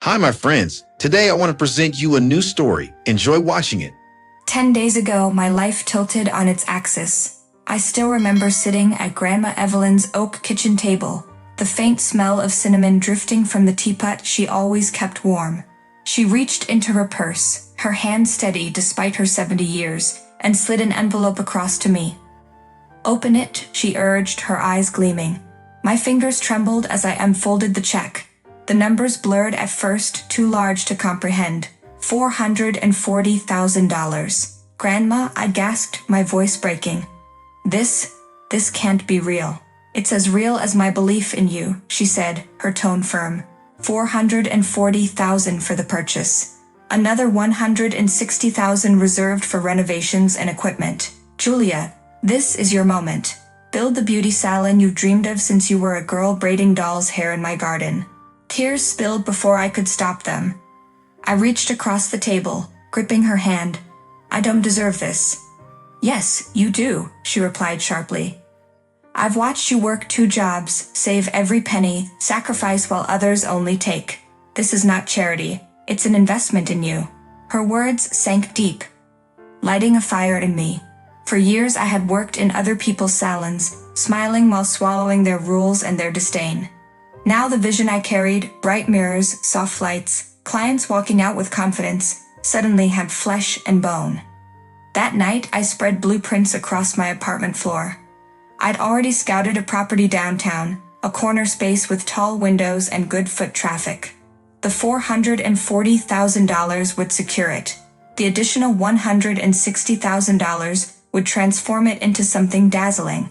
Hi, my friends. Today I want to present you a new story. Enjoy watching it. 10 days ago, my life tilted on its axis. I still remember sitting at Grandma Evelyn's oak kitchen table, the faint smell of cinnamon drifting from the teapot she always kept warm. She reached into her purse, her hand steady despite her 70 years, and slid an envelope across to me. "Open it," she urged, her eyes gleaming. My fingers trembled as I unfolded the check. The numbers blurred at first, too large to comprehend. $440,000. "Grandma," I gasped, my voice breaking. This can't be real. "It's as real as my belief in you," she said, her tone firm. $440,000 for the purchase. Another $160,000 reserved for renovations and equipment. "Julia, this is your moment. Build the beauty salon you've dreamed of since you were a girl braiding doll's hair in my garden." Tears spilled before I could stop them. I reached across the table, gripping her hand. "I don't deserve this." "Yes, you do," she replied sharply. "I've watched you work 2 jobs, save every penny, sacrifice while others only take. This is not charity, it's an investment in you." Her words sank deep, lighting a fire in me. For years I had worked in other people's salons, smiling while swallowing their rules and their disdain. Now the vision I carried, bright mirrors, soft lights, clients walking out with confidence, suddenly had flesh and bone. That night I spread blueprints across my apartment floor. I'd already scouted a property downtown, a corner space with tall windows and good foot traffic. The $440,000 would secure it. The additional $160,000 would transform it into something dazzling.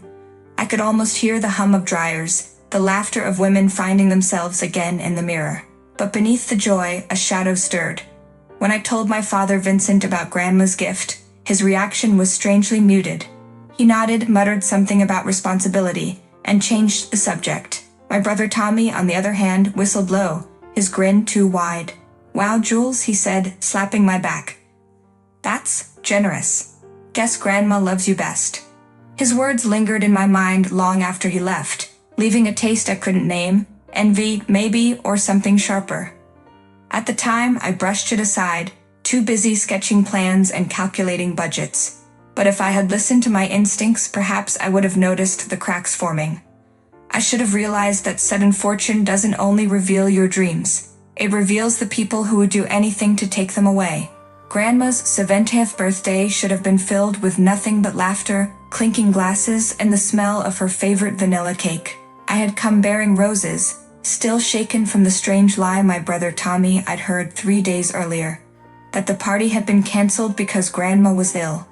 I could almost hear the hum of dryers, the laughter of women finding themselves again in the mirror. But beneath the joy, a shadow stirred. When I told my father Vincent about Grandma's gift, his reaction was strangely muted. He nodded, muttered something about responsibility, and changed the subject. My brother Tommy, on the other hand, whistled low, his grin too wide. "Wow, Jules," he said, slapping my back. "That's generous. Guess Grandma loves you best." His words lingered in my mind long after he left, leaving a taste I couldn't name, envy, maybe, or something sharper. At the time, I brushed it aside, too busy sketching plans and calculating budgets. But if I had listened to my instincts, perhaps I would have noticed the cracks forming. I should have realized that sudden fortune doesn't only reveal your dreams, it reveals the people who would do anything to take them away. Grandma's 70th birthday should have been filled with nothing but laughter, clinking glasses, and the smell of her favorite vanilla cake. I had come bearing roses, still shaken from the strange lie my brother Tommy I'd heard 3 days earlier, that the party had been cancelled because Grandma was ill.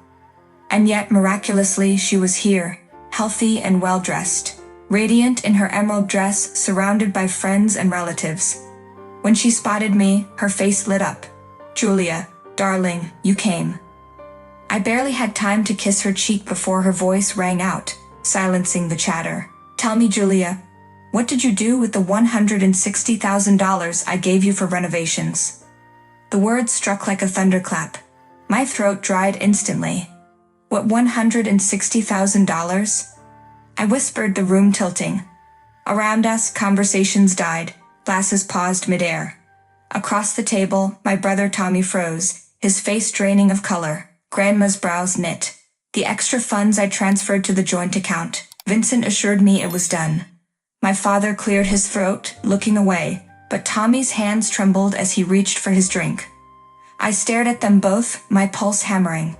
And yet, miraculously, she was here, healthy and well-dressed, radiant in her emerald dress, surrounded by friends and relatives. When she spotted me, her face lit up. "Julia, darling, you came." I barely had time to kiss her cheek before her voice rang out, silencing the chatter. "Tell me, Julia, what did you do with the $160,000 I gave you for renovations?" The words struck like a thunderclap. My throat dried instantly. "What $160,000? I whispered, the room tilting. Around us, conversations died, glasses paused midair. Across the table, my brother Tommy froze, his face draining of color. Grandma's brows knit. "The extra funds I transferred to the joint account." Vincent assured me it was done. My father cleared his throat, looking away, but Tommy's hands trembled as he reached for his drink. I stared at them both, my pulse hammering.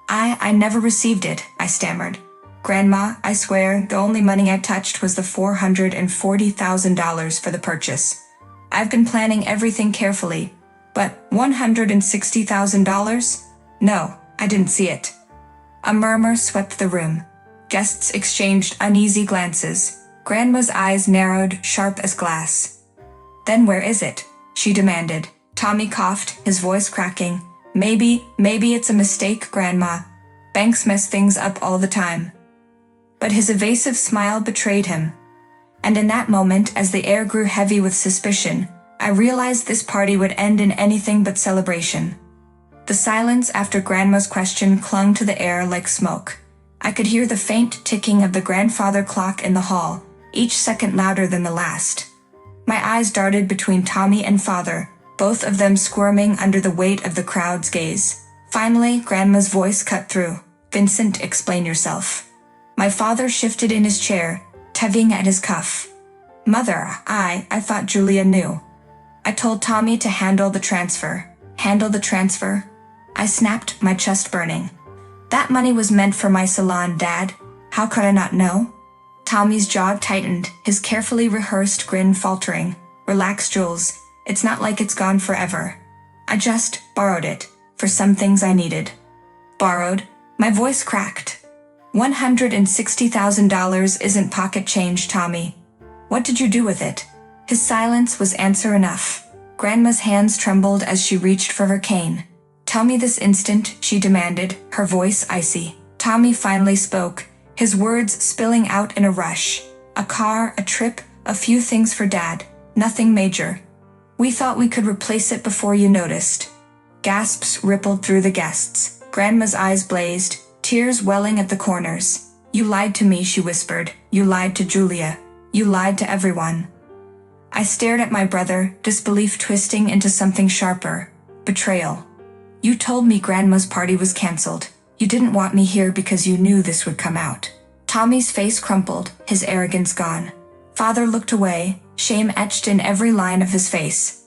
I never received it," I stammered. "Grandma, I swear, the only money I touched was the $440,000 for the purchase. I've been planning everything carefully, but $160,000? No, I didn't see it." A murmur swept the room. Guests exchanged uneasy glances. Grandma's eyes narrowed, sharp as glass. "Then where is it?" she demanded. Tommy coughed, his voice cracking. Maybe it's a mistake, Grandma. Banks mess things up all the time." But his evasive smile betrayed him. And in that moment, as the air grew heavy with suspicion, I realized this party would end in anything but celebration. The silence after Grandma's question clung to the air like smoke. I could hear the faint ticking of the grandfather clock in the hall, each second louder than the last. My eyes darted between Tommy and Father, both of them squirming under the weight of the crowd's gaze. Finally, Grandma's voice cut through. "Vincent, explain yourself." My father shifted in his chair, tugging at his cuff. "Mother, I thought Julia knew. I told Tommy to handle the transfer." "Handle the transfer?" I snapped, my chest burning. "That money was meant for my salon, Dad. How could I not know?" Tommy's jaw tightened, his carefully rehearsed grin faltering. "Relax, Jules. It's not like it's gone forever. I just borrowed it, for some things I needed." "Borrowed?" My voice cracked. $160,000 isn't pocket change, Tommy. What did you do with it? His silence was answer enough. Grandma's hands trembled as she reached for her cane. "Tell me this instant," she demanded, her voice icy. Tommy finally spoke, his words spilling out in a rush. "A car, a trip, a few things for Dad. Nothing major. We thought we could replace it before you noticed." Gasps rippled through the guests. Grandma's eyes blazed, tears welling at the corners. "You lied to me," she whispered. "You lied to Julia. You lied to everyone." I stared at my brother, disbelief twisting into something sharper. Betrayal. "You told me Grandma's party was cancelled. You didn't want me here because you knew this would come out." Tommy's face crumpled, his arrogance gone. Father looked away, shame etched in every line of his face.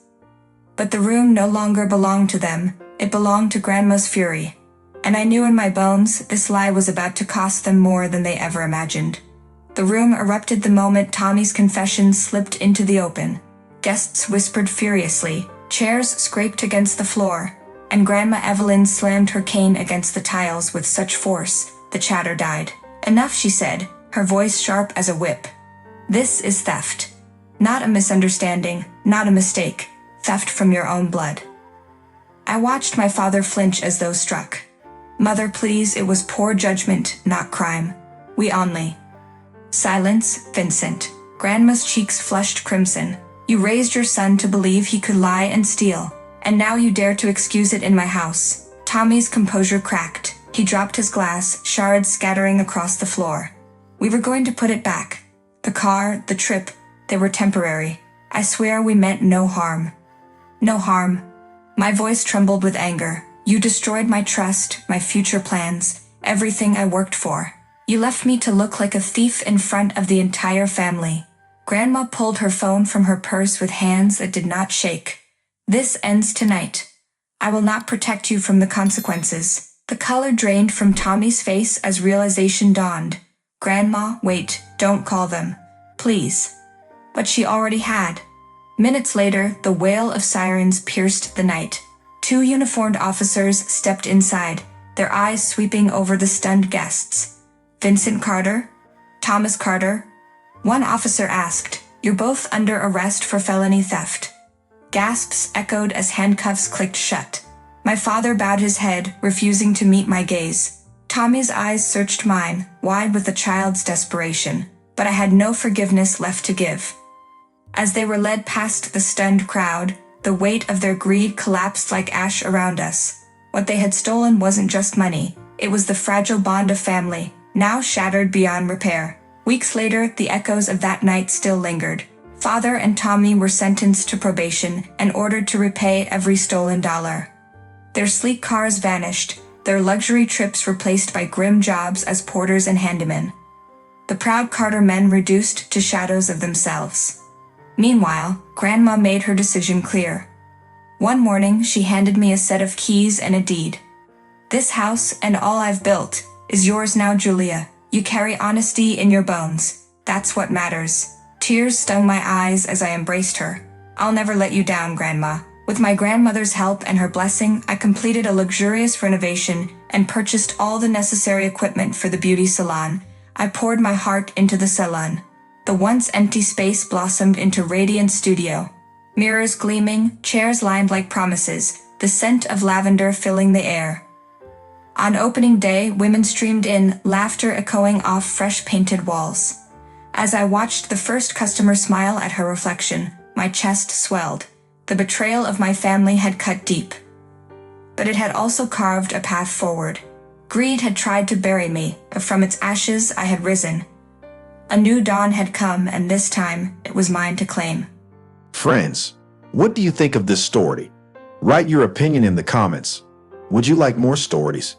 But the room no longer belonged to them, it belonged to Grandma's fury. And I knew in my bones this lie was about to cost them more than they ever imagined. The room erupted the moment Tommy's confession slipped into the open. Guests whispered furiously, chairs scraped against the floor, and Grandma Evelyn slammed her cane against the tiles with such force, the chatter died. "Enough," she said, her voice sharp as a whip. "This is theft. Not a misunderstanding, not a mistake. Theft from your own blood." I watched my father flinch as though struck. "Mother, please, it was poor judgment, not crime. We only—" "Silence, Vincent." Grandma's cheeks flushed crimson. "You raised your son to believe he could lie and steal, and now you dare to excuse it in my house." Tommy's composure cracked. He dropped his glass, shards scattering across the floor. "We were going to put it back. The car, the trip, they were temporary. I swear we meant no harm." "No harm." My voice trembled with anger. "You destroyed my trust, my future plans, everything I worked for. You left me to look like a thief in front of the entire family." Grandma pulled her phone from her purse with hands that did not shake. "This ends tonight. I will not protect you from the consequences." The color drained from Tommy's face as realization dawned. "Grandma, wait, don't call them. Please." But she already had. Minutes later, the wail of sirens pierced the night. Two uniformed officers stepped inside, their eyes sweeping over the stunned guests. "Vincent Carter? Thomas Carter?" One officer asked. "You're both under arrest for felony theft." Gasps echoed as handcuffs clicked shut. My father bowed his head, refusing to meet my gaze. Tommy's eyes searched mine, wide with a child's desperation, but I had no forgiveness left to give. As they were led past the stunned crowd, the weight of their greed collapsed like ash around us. What they had stolen wasn't just money, it was the fragile bond of family, now shattered beyond repair. Weeks later, the echoes of that night still lingered. Father and Tommy were sentenced to probation and ordered to repay every stolen dollar. Their sleek cars vanished, their luxury trips replaced by grim jobs as porters and handymen. The proud Carter men reduced to shadows of themselves. Meanwhile, Grandma made her decision clear. One morning, she handed me a set of keys and a deed. "This house, and all I've built, is yours now, Julia. You carry honesty in your bones. That's what matters." Tears stung my eyes as I embraced her. "I'll never let you down, Grandma." With my grandmother's help and her blessing, I completed a luxurious renovation and purchased all the necessary equipment for the beauty salon. I poured my heart into the salon. The once empty space blossomed into radiant studio. Mirrors gleaming, chairs lined like promises, the scent of lavender filling the air. On opening day, women streamed in, laughter echoing off fresh painted walls. As I watched the first customer smile at her reflection, my chest swelled. The betrayal of my family had cut deep. But it had also carved a path forward. Greed had tried to bury me, but from its ashes I had risen. A new dawn had come, and this time it was mine to claim. Friends, what do you think of this story? Write your opinion in the comments. Would you like more stories?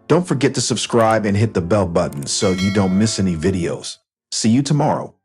Don't forget to subscribe and hit the bell button so you don't miss any videos. See you tomorrow.